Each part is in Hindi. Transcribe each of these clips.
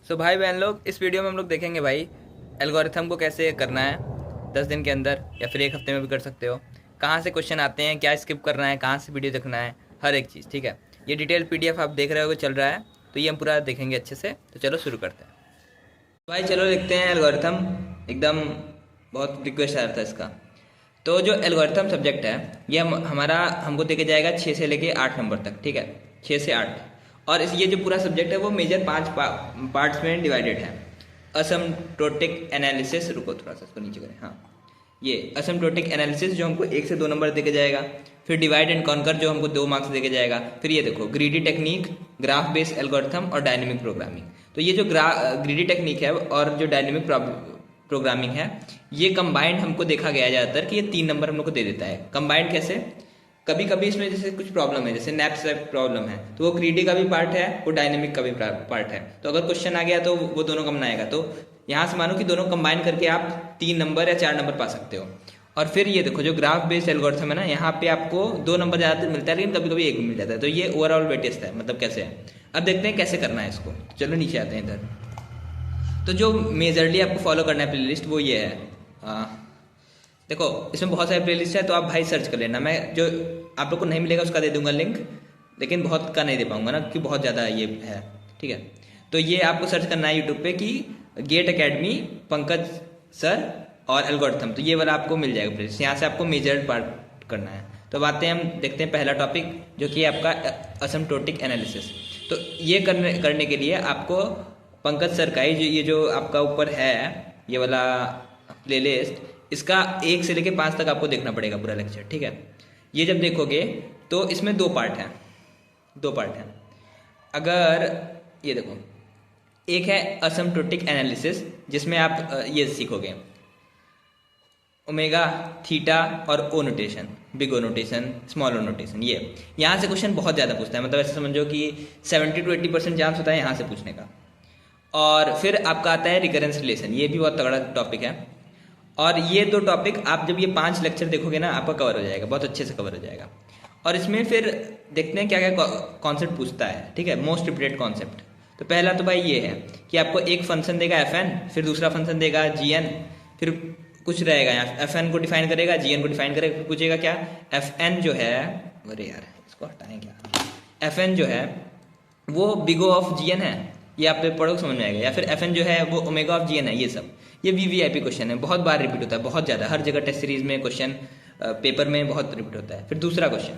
सो भाई बहन लोग, इस वीडियो में हम लोग देखेंगे भाई एल्गोरिथम को कैसे करना है 10 दिन के अंदर या फिर एक हफ्ते में भी कर सकते हो। कहाँ से क्वेश्चन आते हैं, क्या स्किप करना है, कहाँ से वीडियो देखना है, हर एक चीज़। ठीक है, ये डिटेल पीडीएफ आप देख रहे हो चल रहा है, तो ये हम पूरा देखेंगे अच्छे से। तो चलो शुरू करते हैं भाई। चलो देखते हैं एल्गोरिथम। एकदम बहुत रिक्वेस्ट आ रहा था इसका। तो जो एल्गोरिथम सब्जेक्ट है ये हमारा हमको देके जाएगा 6 से लेके 8 नंबर तक। ठीक है, 6 से 8। और ये जो पूरा सब्जेक्ट है वो मेजर 5 पार्ट्स में डिवाइडेड है। असमटोटिक एनालिसिस, रुको थोड़ा सा इसको नीचे करें। हाँ, ये असमटोटिक एनालिसिस जो हमको 1 से 2 नंबर देके जाएगा। फिर डिवाइड एंड कॉन्कर जो हमको 2 मार्क्स देके जाएगा। फिर ये देखो greedy technique, graph based algorithm और डायनेमिक प्रोग्रामिंग। तो ये जो ग्रीडी टेक्निक है और जो डायनेमिक प्रोग्रामिंग है, ये कंबाइंड हमको देखा गया है ज़्यादातर कि ये 3 नंबर हम लोग को दे देता है। कंबाइंड कैसे? कभी कभी इसमें जैसे कुछ प्रॉब्लम है, जैसे नैप स्वैप प्रॉब्लम है, तो वो ग्रीडी का भी पार्ट है, वो डायनेमिक का भी पार्ट है। तो अगर क्वेश्चन आ गया तो वो दोनों कम आएगा। तो यहाँ से मानो कि दोनों कंबाइन करके आप 3 नंबर या 4 नंबर पा सकते हो। और फिर ये देखो जो ग्राफ बेस्ड एल्गोरिथम है ना, यहाँ पे आपको 2 नंबर ज़्यादातर मिलता है, लेकिन कभी कभी 1 भी मिल जाता है। तो ये ओवरऑल वेटेस्ट है, मतलब कैसे है। अब देखते हैं कैसे करना है इसको। चलो नीचे आते हैं इधर। तो जो मेजरली आपको फॉलो करना है प्लेलिस्ट, वो ये है। देखो इसमें बहुत सारे प्लेलिस्ट है, तो आप भाई सर्च कर लेना। मैं जो आप लोग को नहीं मिलेगा उसका दे दूंगा लिंक, लेकिन बहुत का नहीं दे पाऊंगा ना, क्योंकि बहुत ज़्यादा ये है। ठीक है, तो ये आपको सर्च करना है यूट्यूब पे कि गेट एकेडमी पंकज सर और एल्गोरिथम, तो ये वाला आपको मिल जाएगा प्लेलिस्ट। यहाँ से आपको मेजर पार्ट करना है। तो अब आते हैं, हम देखते हैं पहला टॉपिक जो कि आपका असमटोटिक एनालिसिस। तो ये करने के लिए आपको पंकज सर का ही ये जो आपका ऊपर है ये वाला प्लेलिस्ट, इसका 1 से लेके 5 तक आपको देखना पड़ेगा पूरा लेक्चर। ठीक है, ये जब देखोगे तो इसमें 2 पार्ट हैं, 2 पार्ट हैं। अगर ये देखो, एक है असमटोटिक एनालिसिस जिसमें आप ये सीखोगे ओमेगा, थीटा और O notation, big O notation, small O notation. ये यहाँ से क्वेश्चन बहुत ज़्यादा पूछता है, मतलब ऐसे समझो कि 70 to 80% चांस होता है यहाँ से पूछने का। और फिर आपका आता है रिकरेंस रिलेशन, ये भी बहुत तगड़ा टॉपिक है। और ये 2 टॉपिक आप जब ये 5 लेक्चर देखोगे ना, आपका कवर हो जाएगा, बहुत अच्छे से कवर हो जाएगा। और इसमेन फिर देखते हैं क्या क्या कॉन्सेप्ट पूछता है। ठीक है, मोस्ट रिपीटेड कॉन्सेप्ट। तो पहला तो भाई ये है कि आपको एक फंक्शन देगा fn, फिर दूसरा फंक्शन देगा gn, फिर कुछ रहेगा यहाँ fn को डिफाइन करेगा, gn को डिफाइन करेगा, फिर पूछेगा क्या fn जो है, अरे यार इसको हटाएं क्या, fn जो है वो बिग ओ ऑफ gn है, ये आप पढ़ो समझ में आएगा। या फिर fn जो है वो ओमेगा ऑफ gn है। ये सब ये वीवीआईपी क्वेश्चन है, बहुत बार रिपीट होता है, बहुत ज़्यादा, हर जगह टेस्ट सीरीज में क्वेश्चन, पेपर में बहुत रिपीट होता है। फिर दूसरा क्वेश्चन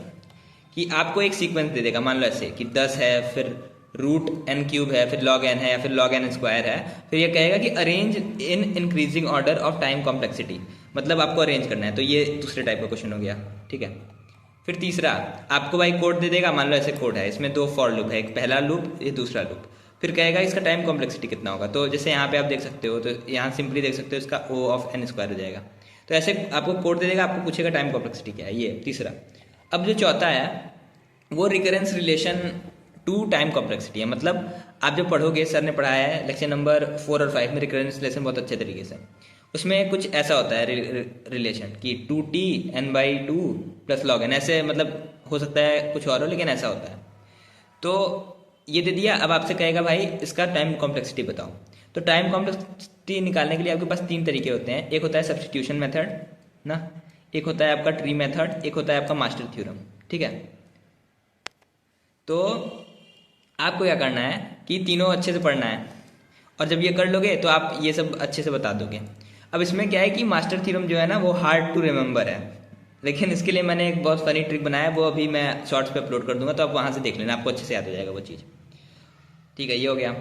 कि आपको एक सीक्वेंस दे देगा, मान लो ऐसे कि 10 है, फिर रूट n क्यूब है, फिर log n है, या फिर log n स्क्वायर है। फिर ये कहेगा कि arrange in increasing order of time complexity, मतलब आपको अरेंज करना है। तो ये दूसरे टाइप का क्वेश्चन हो गया। ठीक है, फिर तीसरा आपको भाई कोड दे देगा, मान लो ऐसे कोड है, इसमें 2 फॉर लूप है, एक पहला लूप, ये दूसरा लूप। फिर कहेगा इसका टाइम कॉम्प्लेक्सिटी कितना होगा। तो जैसे यहाँ पे आप देख सकते हो, तो यहाँ सिंपली देख सकते हो इसका o ऑफ n स्क्वायर हो जाएगा। तो ऐसे आपको कोड दे देगा, आपको पूछेगा टाइम कॉम्प्लेक्सिटी क्या है, ये तीसरा। अब जो चौथा है वो recurrence relation to time complexity है। मतलब आप जब पढ़ोगे, सर ने पढ़ाया है लेक्चर नंबर 4 और 5 में रिकरेंस रिलेशन बहुत अच्छे तरीके से। उसमें कुछ ऐसा होता है रिलेशन कि 2t(n/2 + log n), ऐसे मतलब हो सकता है कुछ और हो, लेकिन ऐसा होता है। तो ये दे दिया। अब आपसे कहेगा भाई इसका टाइम कॉम्प्लेक्सिटी बताओ। तो टाइम कॉम्प्लेक्सिटी निकालने के लिए आपके पास 3 तरीके होते हैं। एक होता है सब्स्टिट्यूशन मेथड ना, एक होता है आपका ट्री मेथड, एक होता है आपका मास्टर थ्योरम। ठीक है, तो आपको क्या करना है कि तीनों अच्छे से पढ़ना है, और जब ये कर लोगे तो आप ये सब अच्छे से बता दोगे। अब इसमें क्या है कि मास्टर थ्योरम जो है ना वो हार्ड टू रिमेंबर है, लेकिन इसके लिए मैंने एक बहुत फनी ट्रिक बनाया है, वो अभी मैं शॉर्ट्स पे अपलोड कर दूंगा, तो आप वहाँ से देख लेना, आपको अच्छे से याद हो जाएगा वो चीज़। ठीक है, ये हो गया।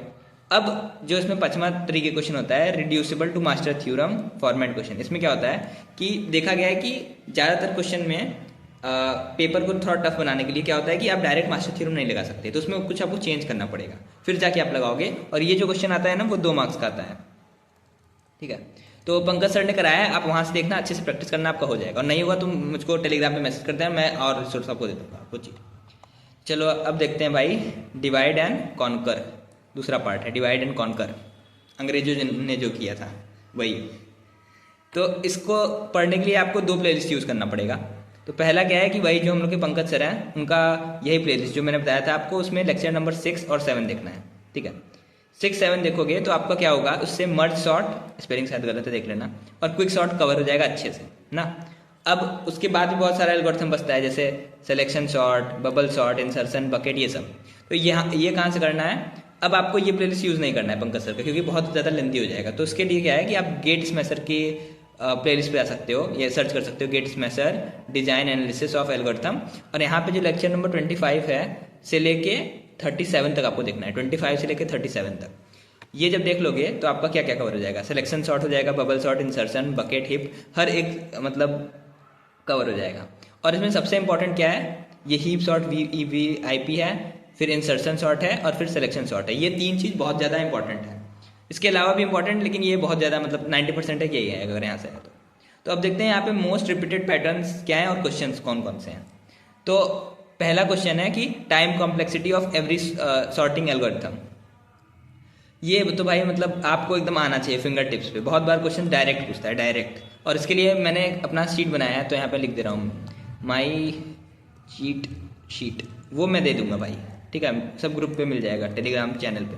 अब जो इसमें 5वां तरीके क्वेश्चन होता है reducible to master theorem format question. इसमें क्या होता है कि देखा गया है कि ज़्यादातर क्वेश्चन में पेपर को थोड़ा टफ बनाने के लिए क्या होता है कि आप डायरेक्ट मास्टर थ्योरम नहीं लगा सकते, तो उसमें कुछ आपको चेंज करना पड़ेगा, फिर जाके आप लगाओगे। और ये जो क्वेश्चन आता है ना वो 2 मार्क्स का आता है। ठीक है, तो पंकज सर ने कराया है, आप वहाँ से देखना, अच्छे से प्रैक्टिस करना, आपका हो जाएगा। और नहीं हुआ तो मुझको टेलीग्राम पे मैसेज करते हैं, मैं और रिसोर्स आपको दे दूँगा आपको चीज़। चलो अब देखते हैं भाई डिवाइड एंड कॉन्कर, दूसरा पार्ट है डिवाइड एंड कॉन्कर, अंग्रेजों ने जो किया था वही। तो इसको पढ़ने के लिए आपको 2 प्लेलिस्ट यूज़ करना पड़ेगा। तो पहला क्या है कि वही जो हम लोग के पंकज सर हैं उनका यही प्लेलिस्ट जो मैंने बताया था आपको, उसमें लेक्चर नंबर 6 और 7 देखना है। ठीक है, 6 7 देखोगे तो आपका क्या होगा, उससे मर्ज सॉर्ट, स्पेलिंग शायद गलत है देख लेना, और क्विक सॉर्ट कवर हो जाएगा अच्छे से ना। अब उसके बाद भी बहुत सारा एल्गोरिथम बचता है, जैसे selection sort, bubble sort, insertion, bucket, ये सब। तो ये कहाँ से करना है, अब आपको ये प्लेलिस्ट यूज़ नहीं करना है पंकज सर का, क्योंकि बहुत ज़्यादा लेंथी हो जाएगा। तो उसके लिए क्या है कि आप गेट स्मैशर की प्लेलिस्ट पे आ सकते हो, ये सर्च कर सकते हो GATE Smasher design analysis of algorithm, और यहाँ पे जो लेक्चर नंबर 25 है से लेके 37 तक आपको देखना है, 25 से लेके 37 तक। ये जब देख लोगे तो आपका क्या क्या कवर हो जाएगा, सिलेक्शन सॉर्ट हो जाएगा, bubble sort, insertion, bucket, heap, हर एक मतलब कवर हो जाएगा। और इसमें सबसे इंपॉर्टेंट क्या है, ये हीप सॉर्ट, VVIP है, फिर इंसर्शन सॉर्ट है, और फिर सिलेक्शन सॉर्ट है। ये 3 चीज़ बहुत ज़्यादा इंपॉर्टेंट है, इसके अलावा भी इंपॉर्टेंट, लेकिन ये बहुत ज़्यादा मतलब 90% है, यही है अगर यहाँ से है तो अब देखते हैं यहाँ पे मोस्ट रिपीटेड पैटर्न्स क्या हैं और क्वेश्चंस कौन कौन से हैं। तो पहला क्वेश्चन है कि time complexity of every sorting algorithm. ये तो भाई मतलब आपको एकदम आना चाहिए फिंगर टिप्स पे, बहुत बार क्वेश्चन डायरेक्ट पूछता है, डायरेक्ट। और इसके लिए मैंने अपना शीट बनाया है, तो यहाँ पे लिख दे रहा हूँ माई चीट शीट, वो मैं दे दूंगा भाई, ठीक है, सब ग्रुप पे मिल जाएगा, टेलीग्राम चैनल पे,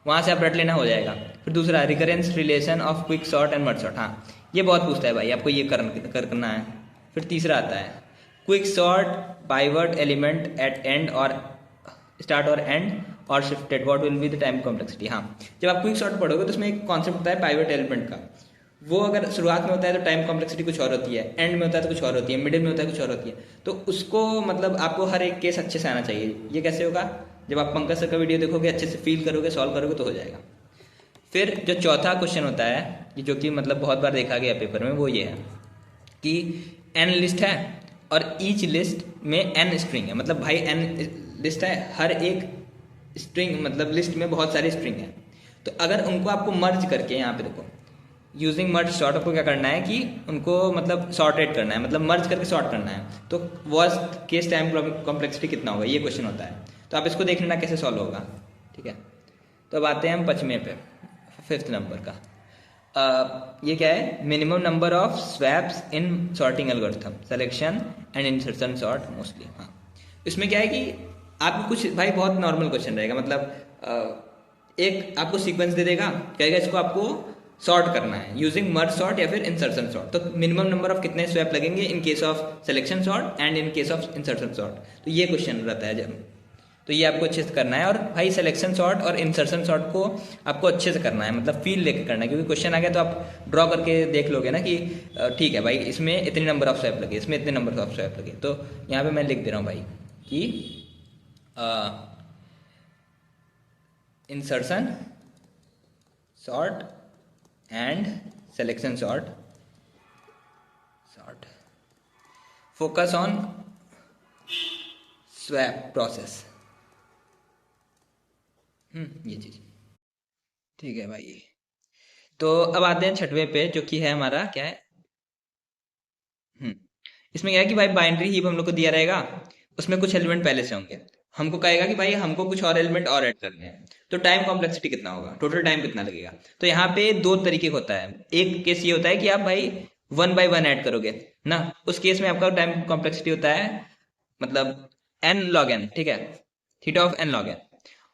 वहाँ से आप रट लेना, हो जाएगा। फिर दूसरा, recurrence relation of quick sort and merge sort, हाँ ये बहुत पूछता है भाई, आपको ये करना है। फिर तीसरा आता है quick sort pivot element at end और स्टार्ट और एंड और shifted, what will be the time complexity. हाँ, जब आप क्विक सॉर्ट पढ़ोगे तो उसमें एक कॉन्सेप्ट होता है पाइवट एलिमेंट का, वो अगर शुरुआत में होता है तो टाइम कॉम्प्लेक्सिटी कुछ और होती है, एंड में होता है तो कुछ और होती है, मिडिल में होता है कुछ और होती है। तो उसको मतलब आपको हर एक केस अच्छे से आना चाहिए। ये कैसे होगा, जब आप पंकज सर का वीडियो देखोगे, अच्छे से फील करोगे, सॉल्व करोगे तो हो जाएगा। फिर जो चौथा क्वेश्चन होता है, जो कि मतलब बहुत बार देखा गया पेपर में, वो ये है कि एन लिस्ट है और ईच लिस्ट में एन स्ट्रिंग है, मतलब भाई एन लिस्ट है, हर एक स्ट्रिंग मतलब लिस्ट में बहुत सारी स्ट्रिंग है। तो अगर उनको आपको मर्ज करके, यहाँ पे देखो यूजिंग मर्ज सॉर्ट, आपको क्या करना है कि उनको मतलब सॉर्टेड करना है, मतलब मर्ज करके सॉर्ट करना है। तो वर्स्ट केस टाइम कॉम्प्लेक्सिटी कितना होगा, ये क्वेश्चन होता है। तो आप इसको देख लेना कैसे सॉल्व होगा, ठीक है। तो अब आते हैं हम 5वें पे, 5th नंबर का। ये क्या है, minimum number of swaps in sorting algorithm, selection and insertion sort mostly. हाँ, इसमें क्या है कि आपको कुछ भाई बहुत नॉर्मल क्वेश्चन रहेगा, मतलब एक आपको सीक्वेंस दे देगा, कहेगा इसको आपको सॉर्ट करना है यूजिंग मर्ज सॉर्ट या फिर इंसर्शन सॉर्ट। तो मिनिमम नंबर ऑफ कितने स्वैप लगेंगे in case of selection sort and in case of insertion sort. तो ये क्वेश्चन रहता है जब, तो ये आपको अच्छे से करना है। और भाई सिलेक्शन सॉर्ट और इंसर्शन सॉर्ट को आपको अच्छे से करना है, मतलब फील लेके करना है, क्योंकि क्वेश्चन आ गया तो आप ड्रॉ करके देख लोगे ना कि ठीक है भाई इसमें इतने नंबर ऑफ स्वैप लगे, इसमें इतने नंबर ऑफ स्वैप लगे। तो यहाँ पे मैं लिख दे रहा हूँ भाई कि insertion sort and selection sort focus on swap process, ये चीज ठीक है भाई। तो अब आते हैं 6वें पे, जो कि है हमारा क्या है, इसमें क्या है कि भाई बाइनरी हीप हम लोग को दिया रहेगा, उसमें कुछ एलिमेंट पहले से होंगे, हमको कहेगा कि भाई हमको कुछ और एलिमेंट और ऐड करने हैं। तो टाइम कॉम्प्लेक्सिटी कितना होगा, टोटल टाइम कितना लगेगा। तो यहाँ पे 2 तरीके का होता है, एक केस ये होता है कि आप भाई 1 by 1 ऐड करोगे ना, उस केस में आपका टाइम कॉम्प्लेक्सिटी होता है मतलब n log n, ठीक है, theta of n log n।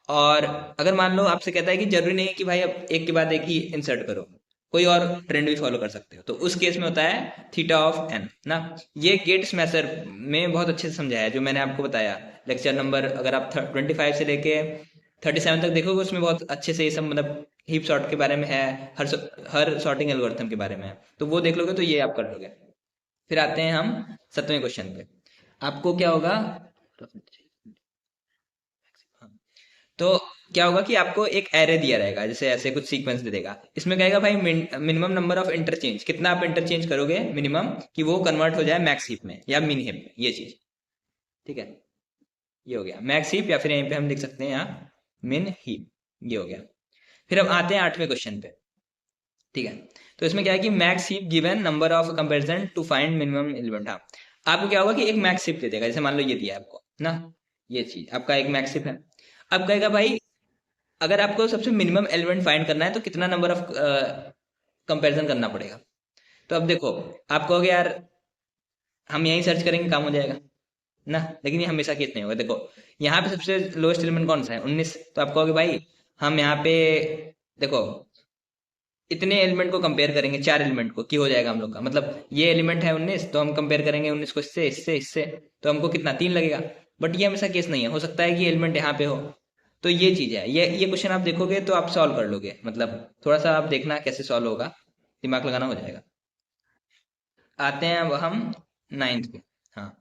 और अगर मान लो आपसे कहता है कि जरूरी नहीं है कि भाई अब एक के बाद एक ही इंसर्ट करो, कोई और ट्रेंड भी फॉलो कर सकते हो, तो उस केस में होता है थीटा ऑफ n ना। ये गेट स्मैशर में बहुत अच्छे से समझाया है, जो मैंने आपको बताया लेक्चर नंबर, अगर आप 25 से लेके 37 तक देखोगे, उसमें बहुत अच्छे से ये सब मतलब हीप सॉर्ट के बारे में है, हर सॉर्टिंग एल्गोरिथम के बारे में है, तो वो देख लोगे तो ये आप कर लोगे। फिर आते हैं हम 7वें क्वेश्चन पे। आपको क्या होगा, तो क्या होगा कि आपको एक एरे दिया रहेगा, जैसे ऐसे कुछ सीक्वेंस दे देगा, इसमें कहेगा भाई मिनिमम नंबर ऑफ इंटरचेंज, कितना आप इंटरचेंज करोगे मिनिमम कि वो कन्वर्ट हो जाए मैक्स हीप में या मिन हीप में, ये चीज, ठीक है। ये हो गया मैक्स हीप, या फिर यहीं पे हम लिख सकते हैं यहाँ मिन हीप, ये हो गया। फिर अब आते हैं 8वें क्वेश्चन पे, ठीक है। तो इसमें क्या है कि max heap given number of comparison to find minimum element. हाँ, आपको क्या होगा कि एक मैक्स हीप दे देगा, जैसे मान लो ये दिया है आपको ना, ये चीज आपका एक मैक्स हीप है। अब कहेगा भाई अगर आपको सबसे मिनिमम एलिमेंट फाइंड करना है तो कितना नंबर ऑफ कंपैरिजन करना पड़ेगा। तो अब देखो, आप कहोगे यार हम यहीं सर्च करेंगे काम हो जाएगा ना, लेकिन ये हमेशा केस नहीं होगा। देखो यहाँ पे सबसे लोएस्ट एलिमेंट कौन सा है, 19, तो आप कहोगे भाई हम यहाँ पे देखो इतने एलिमेंट को कंपेयर करेंगे, 4 एलिमेंट को, की हो जाएगा हम लोग का, मतलब ये एलिमेंट है 19, तो हम कंपेयर करेंगे 19 को इससे इससे इससे, तो हमको कितना 3 लगेगा। बट ये हमेशा केस नहीं है, हो सकता है कि एलिमेंट यहाँ पे हो। तो ये चीज़ है, ये क्वेश्चन आप देखोगे तो आप सॉल्व कर लोगे, मतलब थोड़ा सा आप देखना कैसे सॉल्व होगा, दिमाग लगाना, हो जाएगा। आते हैं अब हम नाइन्थ पे। हाँ,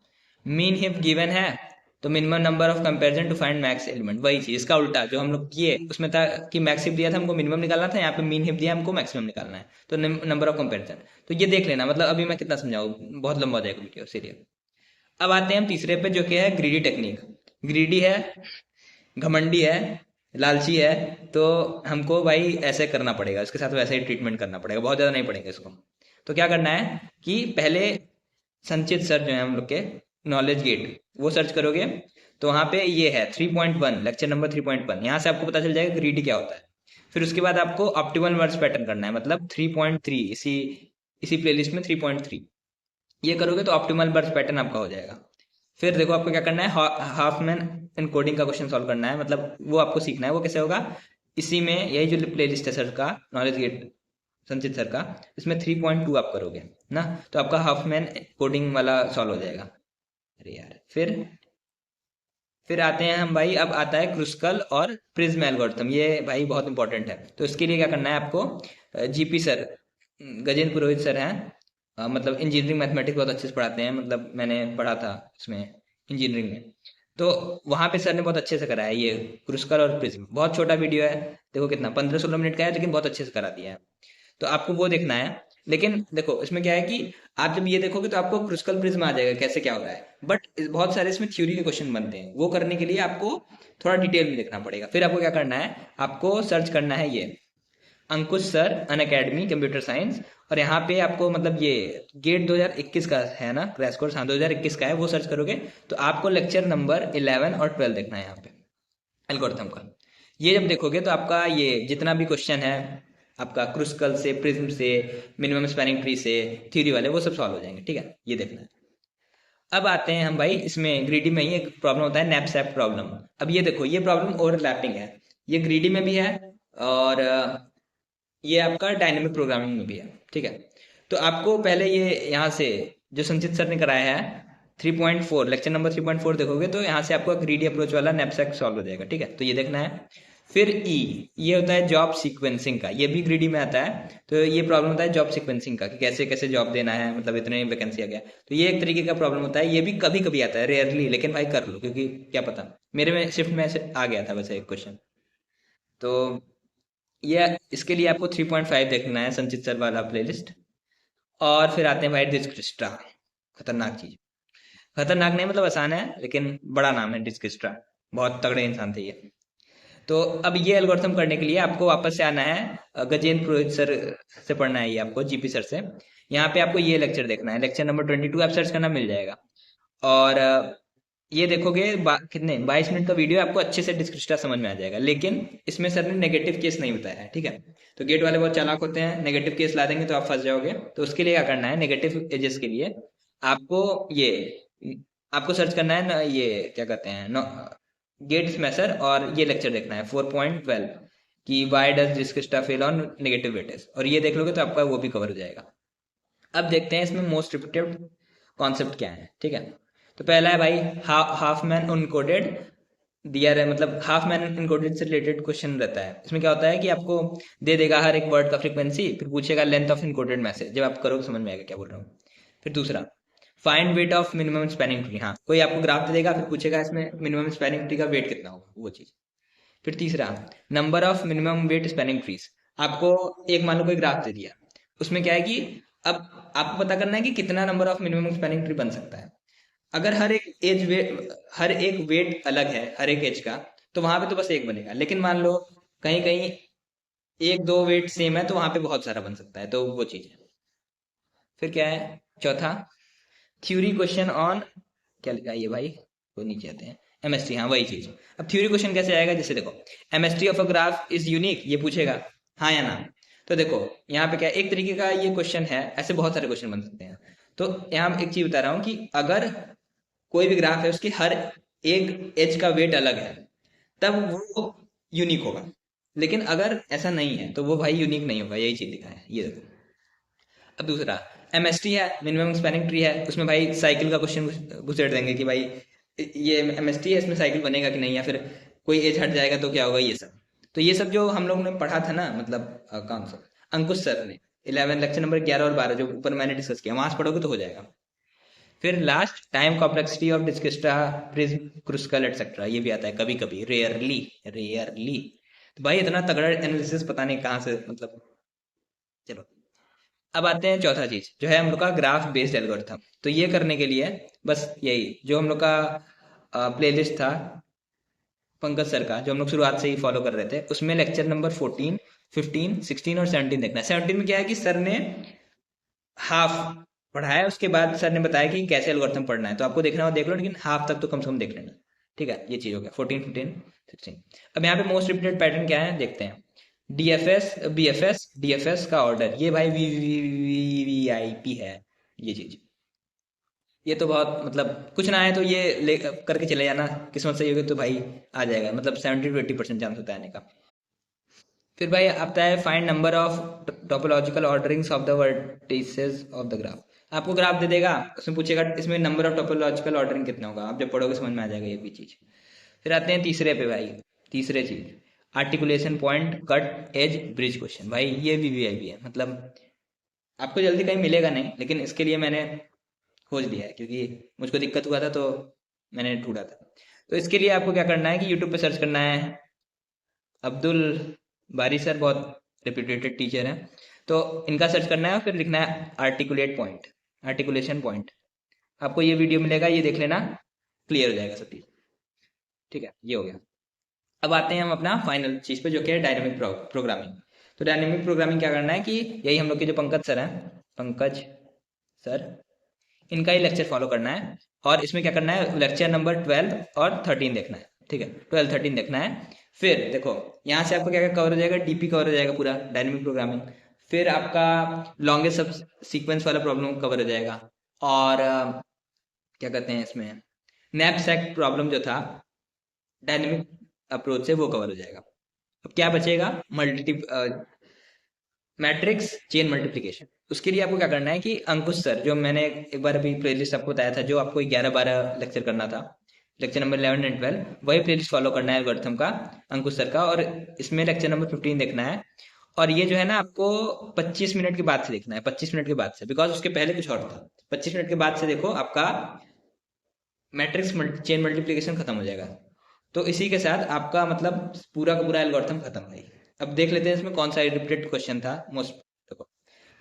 मीन हिप गिवन है, तो minimum number of comparison to find max element, वही चीज इसका उल्टा जो हम लोग किए उसमें था कि मैक्स हिप दिया था हमको मिनिमम निकालना था, यहाँ पे मीन हिप दिया हमको मैक्सिमम निकालना है, तो नंबर ऑफ कंपैरिजन। तो ये देख लेना, मतलब अभी मैं कितना समझाऊँ, बहुत लंबा हो जाएगा वीडियो, सीरियल। अब आते हैं हम तीसरे पे, जो कि है ग्रीडी टेक्निक। ग्रीडी है, घमंडी है, लालची है, तो हमको भाई ऐसे करना पड़ेगा, इसके साथ वैसे ही ट्रीटमेंट करना पड़ेगा, बहुत ज़्यादा नहीं पड़ेगा इसको। तो क्या करना है कि पहले संचित सर जो है हम लोग के, नॉलेज गेट, वो सर्च करोगे तो वहाँ पे ये है 3.1, लेक्चर नंबर 3.1, यहाँ से आपको पता चल जाएगा ग्रीडी क्या होता है। फिर उसके बाद आपको ऑप्टिमल वर्ड्स पैटर्न करना है, मतलब 3.3, इसी इसी प्लेलिस्ट में 3.3, ये करोगे तो ऑप्टिमल बर्थ पैटर्न आपका हो जाएगा। फिर देखो आपको क्या करना है, हाफ मैन एनकोडिंग का क्वेश्चन सॉल्व करना है, मतलब वो आपको सीखना है, वो कैसे होगा, इसी में यही जो प्ले लिस्ट है सर का, नॉलेज गेट संचित सर का, इसमें 3.2 आप करोगे ना, तो आपका हाफ मैन कोडिंग वाला सॉल्व हो जाएगा। अरे यार, फिर आते हैं हम भाई, अब आता है क्रुस्कल और प्रिज्म एल्गोरिथम, ये भाई बहुत इंपॉर्टेंट है। तो इसके लिए क्या करना है आपको, जीपी सर, गजेंद्र पुरोहित सर हैं, मतलब इंजीनियरिंग मैथमेटिक्स बहुत अच्छे से पढ़ाते हैं, मतलब मैंने पढ़ा था इसमें इंजीनियरिंग में, तो वहाँ पे सर ने बहुत अच्छे से कराया ये क्रुस्कल और प्रिज्म। बहुत छोटा वीडियो है, देखो कितना 15-16 मिनट का है, लेकिन बहुत अच्छे से करा दिया है, तो आपको वो देखना है। लेकिन देखो इसमें क्या है कि आप जब ये देखोगे तो आपको क्रुस्कल प्रिज्म आ जाएगा कैसे क्या हो रहा है, बट बहुत सारे इसमें थ्योरी के क्वेश्चन बनते हैं, वो करने के लिए आपको थोड़ा डिटेल में देखना पड़ेगा। फिर आपको क्या करना है, आपको सर्च करना है ये अंकुश सर अन अकेडमी कंप्यूटर साइंस, और यहाँ पे आपको मतलब ये गेट 2021 का है ना क्रैश कोर्स, हाँ 2021 का है, वो सर्च करोगे तो आपको लेक्चर नंबर 11 और 12 देखना है यहाँ पे एल्गोरिथम का। ये जब देखोगे तो आपका ये जितना भी क्वेश्चन है आपका क्रुस्कल से, प्रिज्म से, मिनिमम स्पैनिंग ट्री से, थ्योरी वाले, वो सब सॉल्व हो जाएंगे, ठीक है, ये देखना है। अब आते हैं हम भाई, इसमें ग्रीडी में ही एक प्रॉब्लम होता है नैपसैक प्रॉब्लम। अब ये देखो ये प्रॉब्लम ओवरलैपिंग है, ये ग्रीडी में भी है और ये आपका डायनेमिक प्रोग्रामिंग में भी है, ठीक है। तो आपको पहले ये यहाँ से जो संचित सर ने कराया है 3.4, लेक्चर नंबर 3.4 देखोगे तो यहाँ से आपको ग्रीडी अप्रोच वाला नैपसैक सॉल्व हो जाएगा, ठीक है, तो ये देखना है। फिर ई, ये होता है जॉब सीक्वेंसिंग का, ये भी ग्रीडी में आता है, तो ये प्रॉब्लम होता है जॉब सीक्वेंसिंग का कि कैसे कैसे जॉब देना है, मतलब इतने वैकेंसी आ गया, तो ये एक तरीके का प्रॉब्लम होता है, ये भी कभी कभी आता है, रेयरली, लेकिन भाई कर लो, क्योंकि क्या पता, मेरे में शिफ्ट में ऐसे आ गया था वैसे एक क्वेश्चन। तो ये इसके लिए आपको 3.5 देखना है, संचित सर वाला प्लेलिस्ट। और फिर आते हैं भाई डिस्क्रिस्टा, खतरनाक चीज, खतरनाक नहीं मतलब आसान है, लेकिन बड़ा नाम है डिस्क्रिस्टा, बहुत तगड़े इंसान थे ये। तो अब ये एल्गोरिथम करने के लिए आपको वापस से आना है, गजेंद्र पुरोहित सर से पढ़ना है ये आपको, जीपी सर से। यहाँ पे आपको ये लेक्चर देखना है, लेक्चर नंबर 22, आप सर्च करना मिल जाएगा। और ये देखोगे कितने 22 मिनट का वीडियो, आपको अच्छे से डिस्क्रिप्टा समझ में आ जाएगा, लेकिन इसमें सर ने नेगेटिव केस नहीं बताया है, ठीक है। तो गेट वाले बहुत चालाक होते हैं, नेगेटिव केस ला देंगे तो आप फंस जाओगे, तो उसके लिए क्या करना है, नेगेटिव एजेस के लिए आपको ये आपको सर्च करना है ना, ये क्या कहते हैं, गेट स्मैशर, और ये लेक्चर देखना है 4.12 कि why does Dijkstra fail on negative weightage, और ये देख लोगे तो आपका वो भी कवर हो जाएगा। अब देखते हैं इसमें मोस्ट रिपीटेड कॉन्सेप्ट क्या है, ठीक है। तो पहला है भाई हाफ मैन अनकोडेड दिया रहे, मतलब हाफ मैन अनकोडेड से रिलेटेड क्वेश्चन रहता है। इसमें क्या होता है कि आपको दे देगा हर एक वर्ड का फ्रीक्वेंसी, फिर पूछेगा लेंथ ऑफ इनकोडेड मैसेज, जब आप करोगे समझ में आएगा क्या बोल रहा हूँ। फिर दूसरा, find weight of minimum spanning tree, हाँ कोई आपको ग्राफ दे देगा, फिर पूछेगा इसमें मिनिमम स्पैनिंग ट्री का वेट कितना होगा, वो चीज़। फिर तीसरा, number of minimum weight spanning trees, आपको एक मान लो कोई ग्राफ दे दिया, उसमें क्या है कि अब आपको पता करना है कि कितना number of minimum spanning tree बन सकता है। अगर हर एक वेट अलग है हर एक एज का, तो वहां पे तो बस एक बनेगा, लेकिन मान लो कहीं कहीं एक दो वेट सेम है, तो वहां पे बहुत सारा बन सकता है, तो वो चीज है। फिर क्या है चौथा, थ्योरी क्वेश्चन ऑन, क्या लिखा है ये भाई, वो नीचे आते हैं, एमएसटी, हाँ वही चीज। अब थ्योरी क्वेश्चन कैसे आएगा, जैसे देखो MST of a graph is unique, ये पूछेगा हाँ या ना। तो देखो यहाँ पे क्या एक तरीके का ये क्वेश्चन है, ऐसे बहुत सारे क्वेश्चन बन सकते हैं। तो यहाँ एक चीज बता रहा हूँ कि अगर कोई भी ग्राफ है उसकी हर एक एज का वेट अलग है, तब वो यूनिक होगा। लेकिन अगर ऐसा नहीं है तो वो भाई यूनिक नहीं होगा, यही चीज़ लिखा है ये देखो। अब दूसरा एमएसटी है, मिनिमम स्पैनिंग ट्री है, उसमें भाई साइकिल का क्वेश्चन घुसेड़ देंगे कि भाई ये एमएसटी है, इसमें साइकिल बनेगा कि नहीं, या फिर कोई एज हट जाएगा तो क्या होगा, ये सब। तो ये सब जो हम लोग ने पढ़ा था ना, मतलब कौन सा, अंकुश सर ने 11 लेक्चर नंबर 11 और 12 जो ऊपर मैंने डिस्कस किया, वहां से पढ़ोगे तो हो जाएगा। फिर last time complexity of Dijkstra Prim's Kruskal etcetera, ये भी आता है कभी कभी, रेयरली रेयरली। तो भाई इतना तगड़ा एनालिसिस पता नहीं कहाँ से, मतलब चलो। अब आते हैं चौथा चीज जो है हम लोग का ग्राफ बेस्ड एल्गोरिथम। तो ये करने के लिए बस यही जो हम लोग का प्लेलिस्ट था पंकज सर का, जो हम लोग शुरुआत से ही फॉलो कर रहे थे, उसमें लेक्चर नंबर 14, 15, 16 और 17 देखना है। 17 में क्या है कि सर ने हाफ पढ़ाया, उसके बाद सर ने बताया कि कैसे एल्गोरिथम पढ़ना है, तो आपको देखना हो देख लो, लेकिन हाफ तक तो कम से कम देख लेना। ठीक है, ये चीज हो गया 14, 15, 16। अब यहाँ पे मोस्ट रिपीटेड पैटर्न क्या है देखते हैं। डीएफएस, बीएफएस, डीएफएस का ऑर्डर, ये भाई वीवीआईपी है ये चीज। ये तो बहुत मतलब कुछ ना है तो ये ले करके चले जाना, किस्मत सही होगी तो भाई आ जाएगा, मतलब 70 to 80% चांस होता है आने का। फिर भाई आता है find number of topological orderings of the vertices of the graph. आपको ग्राफ दे देगा, उसमें पूछेगा इसमें नंबर ऑफ टोपोलॉजिकल ऑर्डरिंग कितना होगा, आप जब पढ़ोगे समझ में आ जाएगा ये भी चीज। फिर आते हैं तीसरे पे भाई, तीसरे चीज articulation point cut edge bridge question. भाई ये भी वीआईपी है, मतलब आपको जल्दी कहीं मिलेगा नहीं, लेकिन इसके लिए मैंने खोज लिया है क्योंकि मुझको दिक्कत हुआ था तो मैंने ढूंढा था। तो इसके लिए आपको क्या करना है कि यूट्यूब पे सर्च करना है, अब्दुल बारी सर बहुत रेप्यूटेड टीचर हैं, तो इनका सर्च करना है और फिर लिखना है आर्टिकुलेट पॉइंट, आर्टिकुलेशन पॉइंट। आपको ये वीडियो मिलेगा, ये देख लेना, क्लियर हो जाएगा सब चीज़। ठीक है, ये हो गया। अब आते हैं हम अपना फाइनल चीज़ पे जो कि है डायनेमिक प्रोग्रामिंग। तो डायनेमिक प्रोग्रामिंग क्या करना है कि यही हम लोग के जो पंकज सर हैं, पंकज सर, इनका ही लेक्चर फॉलो करना है। और इसमें क्या करना है, लेक्चर नंबर 12 और 13 देखना है। ठीक है, 12, 13 देखना है। फिर देखो यहाँ से आपका क्या क्या कवर हो जाएगा, डीपी कवर हो जाएगा पूरा डायनेमिक प्रोग्रामिंग। फिर आपका लॉन्गेस्ट सब सीक्वेंस वाला प्रॉब्लम कवर हो जाएगा। और क्या कहते हैं इसमें, नैपसैक प्रॉब्लम जो था डायनेमिक अप्रोच से, वो कवर हो जाएगा। अब क्या बचेगा, मल्टी मैट्रिक्स चेन मल्टीप्लिकेशन। उसके लिए आपको क्या करना है कि अंकुश सर, जो मैंने एक बार अभी प्लेलिस्ट आपको बताया था, जो आपको 11-12 लेक्चर करना था, लेक्चर नंबर 11 एंड 12, वही प्लेलिस्ट फॉलो करना है एल्गोरिथम का, अंकुश सर का। और इसमें लेक्चर नंबर 15 देखना है। और ये जो है ना आपको 25 मिनट के बाद से देखना है, 25 मिनट के बाद से, बिकॉज उसके पहले कुछ और था। 25 मिनट के बाद से देखो, आपका मैट्रिक्स चेन मल्टीप्लिकेशन खत्म हो जाएगा। तो इसी के साथ आपका मतलब पूरा का पूरा एल्गोरिथम खत्म भाई। अब देख लेते हैं इसमें कौन सा रिपीटेड क्वेश्चन था मोस्ट। देखो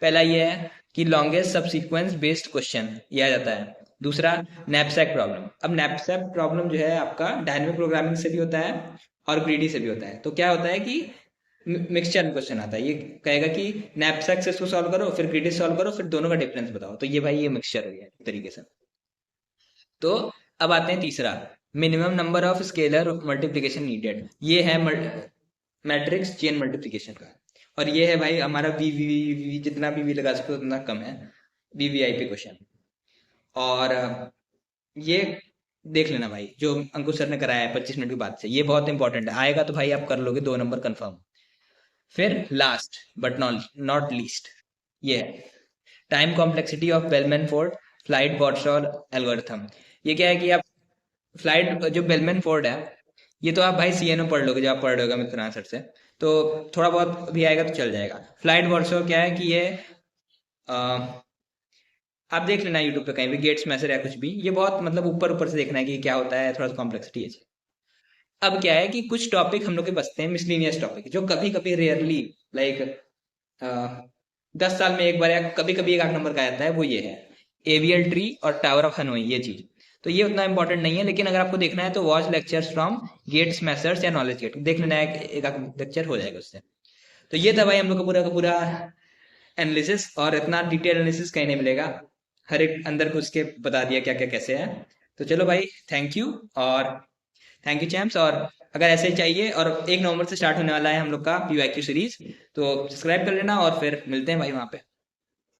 पहला ये है कि लॉन्गेस्ट सबसीक्वेंस बेस्ड क्वेश्चन, ये आ जाता है। दूसरा नैपसैक प्रॉब्लम। अब नैपसैक प्रॉब्लम जो है आपका डायनेमिक प्रोग्रामिंग से भी होता है और ग्रीडी से भी होता है। तो क्या होता है कि मिक्सचर क्वेश्चन आता है, ये कहेगा कि नैपसैक से इसको सॉल्व करो, फिर ग्रीडी सॉल्व करो, फिर दोनों का डिफरेंस बताओ। तो ये भाई ये मिक्सचर हो गया एक तरीके से। तो अब आते हैं तीसरा, minimum number of scalar multiplication needed. ये है मैट्रिक्स चेन मल्टीप्लिकेशन का। और ये है भाई हमारा वी जितना भी लगा सकते हो उतना कम है, वीवीआईपी क्वेश्चन। और ये देख लेना भाई, जो अंकुश सर ने कराया है 25 मिनट के बाद से, ये बहुत इंपॉर्टेंट है, आएगा तो भाई आप कर लोगे 2 नंबर कंफर्म। फिर लास्ट बट नॉट लीस्ट, ये है time complexity of Bellman Ford Floyd Warshall algorithm. ये क्या है कि आप फ्लाइट जो बेलमैन फोर्ड है, ये तो आप भाई सीएनओ पढ़ लोगे, जो आप पढ़ रहे मित्र सर से, तो थोड़ा बहुत भी आएगा तो चल जाएगा। फ्लाइट वॉटरशॉल क्या है कि ये आप देख लेना यूट्यूब पे कहीं भी, गेट्स मैसर या कुछ भी, ये बहुत मतलब ऊपर ऊपर से देखना है कि क्या होता है, थोड़ा सा कॉम्प्लेक्सिटी है। अब क्या है कि कुछ टॉपिक हम लोग के बचते हैं, मिसलिनियस टॉपिक, जो कभी कभी रेयरली लाइक 10 साल में एक बार या कभी कभी एक आध नंबर का आता है, वो ये है एवियल ट्री और टावर ऑफ हनोई, ये चीज। तो ये उतना इंपॉर्टेंट नहीं है, लेकिन अगर आपको देखना है तो वॉच लेक्चर्स फ्रॉम गेट्स मैसर्स या नॉलेज गेट देख लेना है, एक लेक्चर हो जाएगा उससे। तो ये था भाई हम लोग का पूरा एनालिसिस, और इतना डिटेल एनालिसिस कहीं नहीं मिलेगा, हर एक अंदर घुस के बता दिया क्या क्या कैसे है। तो चलो भाई, थैंक यू, और थैंक यू चैम्प्स। और अगर ऐसे ही चाहिए, और 1 नवंबर से स्टार्ट होने वाला है हम लोग का पीवाईक्यू सीरीज, तो सब्सक्राइब कर लेना, और फिर मिलते हैं भाई वहाँ पे।